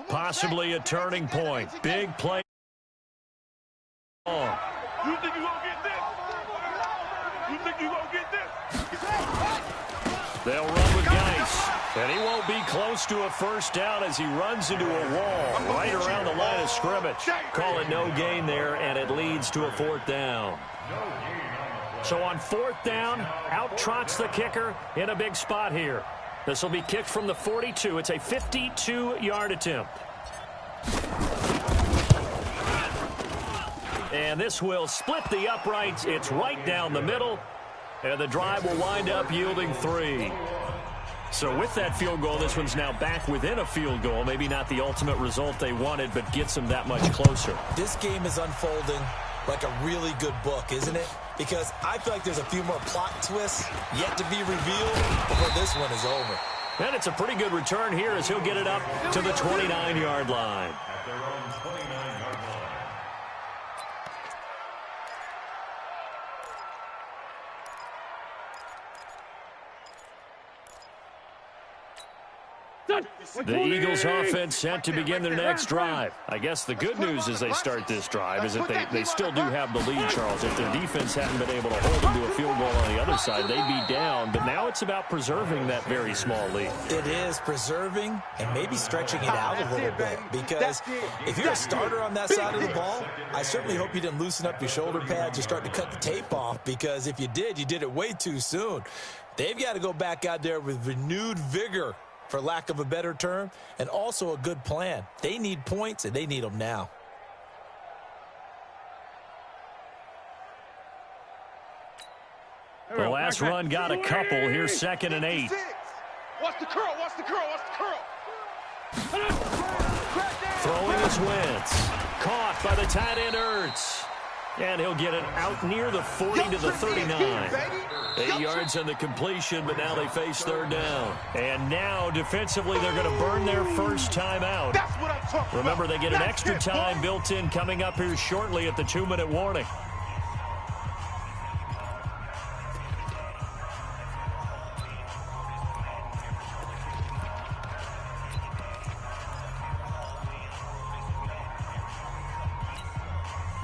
Possibly a turning point. Big play. You think you're going to get this? You think you're going to get this? They'll run with Geis. And he won't be close to a first down as he runs into a wall right around the line of scrimmage. Call it no gain there, and it leads to a fourth down. So on fourth down, out trots the kicker in a big spot here. This will be kicked from the 42. It's a 52-yard attempt. And this will split the uprights. It's right down the middle. And the drive will wind up yielding 3. So with that field goal, this one's now back within a field goal. Maybe not the ultimate result they wanted, but gets them that much closer. This game is unfolding like a really good book, isn't it? Because I feel like there's a few more plot twists yet to be revealed before this one is over. And it's a pretty good return here as he'll get it up to the 29-yard line. At their own 29-yard line. The Eagles offense set to begin their next drive. I guess the good news as they start this drive is that they still do have the lead, Charles. If their defense hadn't been able to hold them to a field goal on the other side, they'd be down. But now it's about preserving that very small lead. It is preserving and maybe stretching it out a little bit. Because if you're a starter on that side of the ball, I certainly hope you didn't loosen up your shoulder pads or start to cut the tape off. Because if you did it way too soon. They've got to go back out there with renewed vigor, for lack of a better term, and also a good plan. They need points, and they need them now. The last run got a couple. Here's 2nd and 8. Watch the curl, watch the curl, watch the curl. Throwing his Wentz. Caught by the tight end Ertz. And he'll get it out near the 40 to the 39. 8 yards on the completion, but now they face third down. And now, defensively, they're going to burn their first time out. Remember, they get an extra time built in coming up here shortly at the 2-minute warning.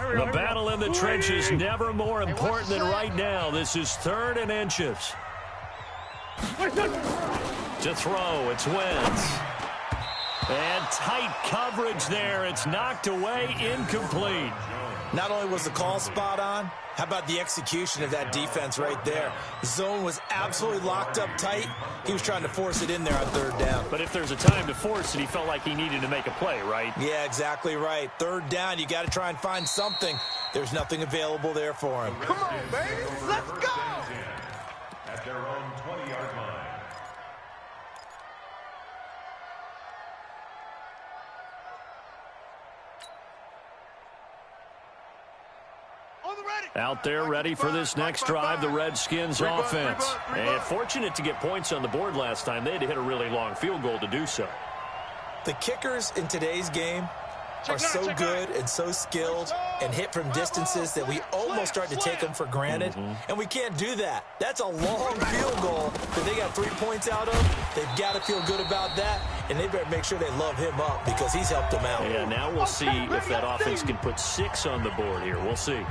The battle in the trenches never more important than right now. This is 3rd and inches. To throw, it's Wentz. And tight coverage there. It's knocked away, incomplete. Not only was the call spot on, how about the execution of that defense right there? The zone was absolutely locked up tight. He was trying to force it in there on 3rd down. But if there's a time to force it, he felt like he needed to make a play, right? Yeah, exactly right. 3rd down, you got to try and find something. There's nothing available there for him. Come on, baby. Let's go. At their own 20-yard line. Out there ready for this next drive, the Redskins offense. And fortunate to get points on the board last time. They had to hit a really long field goal to do so. The kickers in today's game are so good and so skilled and hit from distances that we almost start to take them for granted. And we can't do that. That's a long field goal that they got 3 points out of. They've got to feel good about that, and they better make sure they love him up because he's helped them out. Yeah, now we'll see if that offense can put 6 on the board here. We'll see.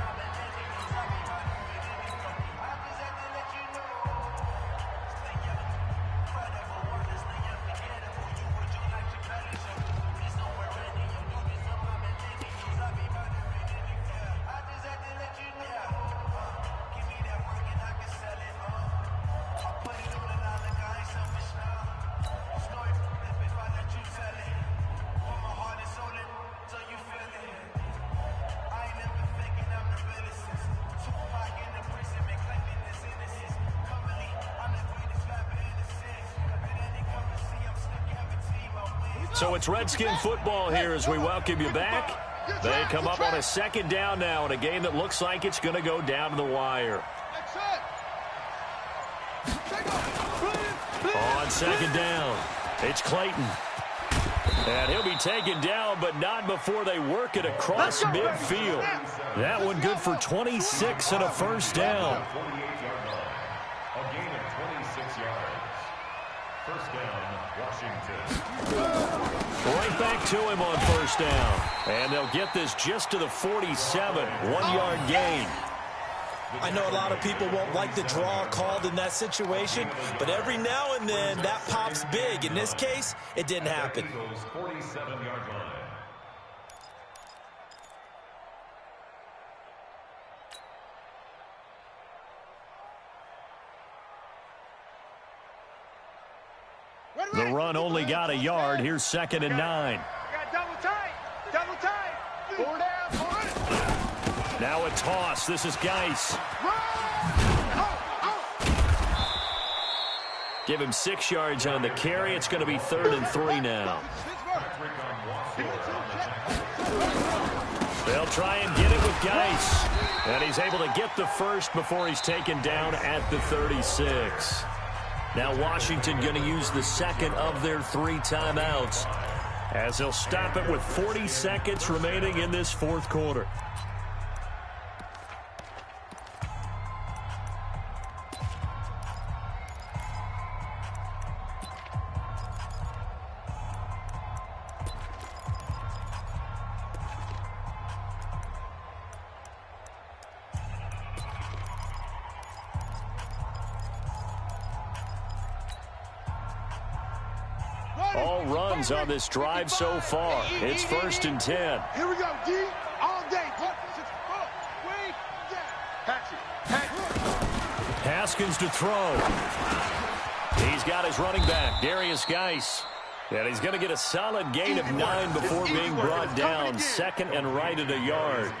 So it's Redskin football here as we welcome you back. They come up on a 2nd down now in a game that looks like it's going to go down to the wire. On 2nd down, it's Clayton. And he'll be taken down, but not before they work it across midfield. That one good for 26 and a first down. A gain of 26 yards. First down, Washington. Right back to him on first down. And they'll get this just to the 47, 1-yard gain. I know a lot of people won't like the draw called in that situation, but every now and then that pops big. In this case, it didn't happen. 47-yard line. The run only got a yard. Here's 2nd and 9. Double tight. Double tight. 4 down. 4. Now a toss. This is Geis. Give him 6 yards on the carry. It's going to be 3rd and 3 now. They'll try and get it with Geis. And he's able to get the first before he's taken down at the 36. Now Washington going to use the second of their 3 timeouts as they'll stop it with 40 seconds remaining in this 4th quarter. All runs on this drive so far. It's 1st and 10. Here we go, D. All day. Haskins to throw. He's got his running back, Darius Geis. And he's going to get a solid gain of 9 before being brought down. 2nd and right at a yard.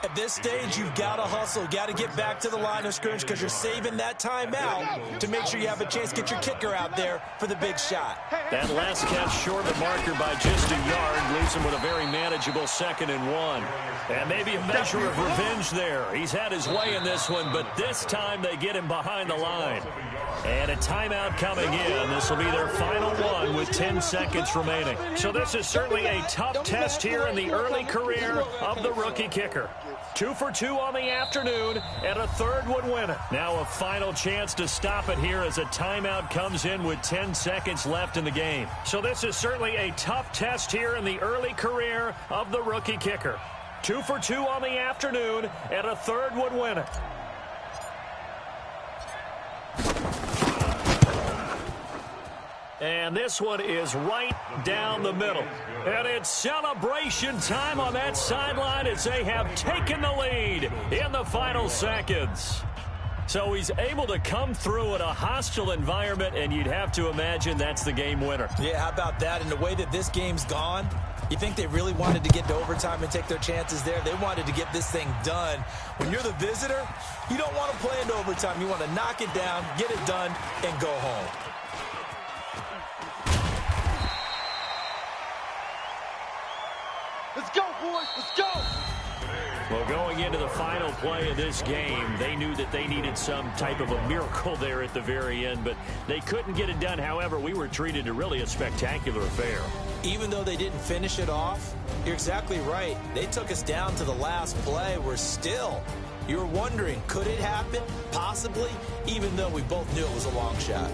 At this stage, you've got to hustle, got to get back to the line of scrimmage because you're saving that timeout to make sure you have a chance to get your kicker out there for the big shot. That last catch short of the marker by just a yard leaves him with a very manageable 2nd and 1. And maybe a measure of revenge there. He's had his way in this one, but this time they get him behind the line. And a timeout coming in. This will be their final one with 10 seconds remaining. So this is certainly a tough test here in the early career of the rookie kicker. 2 for 2 on the afternoon, and a 3rd would win it. Now a final chance to stop it here as a timeout comes in with 10 seconds left in the game. So this is certainly a tough test here in the early career of the rookie kicker. 2 for 2 on the afternoon, and a 3rd would win it. And this one is right down the middle. And it's celebration time on that sideline as they have taken the lead in the final seconds. So he's able to come through in a hostile environment, and you'd have to imagine that's the game winner. Yeah, how about that? And the way that this game's gone, you think they really wanted to get to overtime and take their chances there? They wanted to get this thing done. When you're the visitor, you don't want to play into overtime. You want to knock it down, get it done, and go home. Let's go, boys. Let's go. Well, going into the final play of this game, they knew that they needed some type of a miracle there at the very end, but they couldn't get it done. However, we were treated to really a spectacular affair. Even though they didn't finish it off, you're exactly right. They took us down to the last play. We're still, you're wondering, could it happen? Possibly, even though we both knew it was a long shot.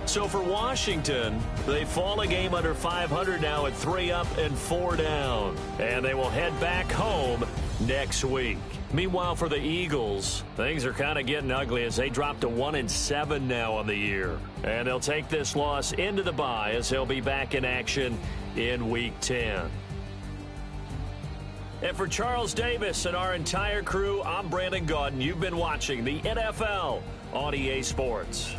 So for Washington, they fall a game under 500 now at 3 up and 4 down. And they will head back home next week. Meanwhile, for the Eagles, things are kind of getting ugly as they drop to 1-7 now on the year. And they'll take this loss into the bye as they'll be back in action in Week 10. And for Charles Davis and our entire crew, I'm Brandon Gaudin. You've been watching the NFL on EA Sports.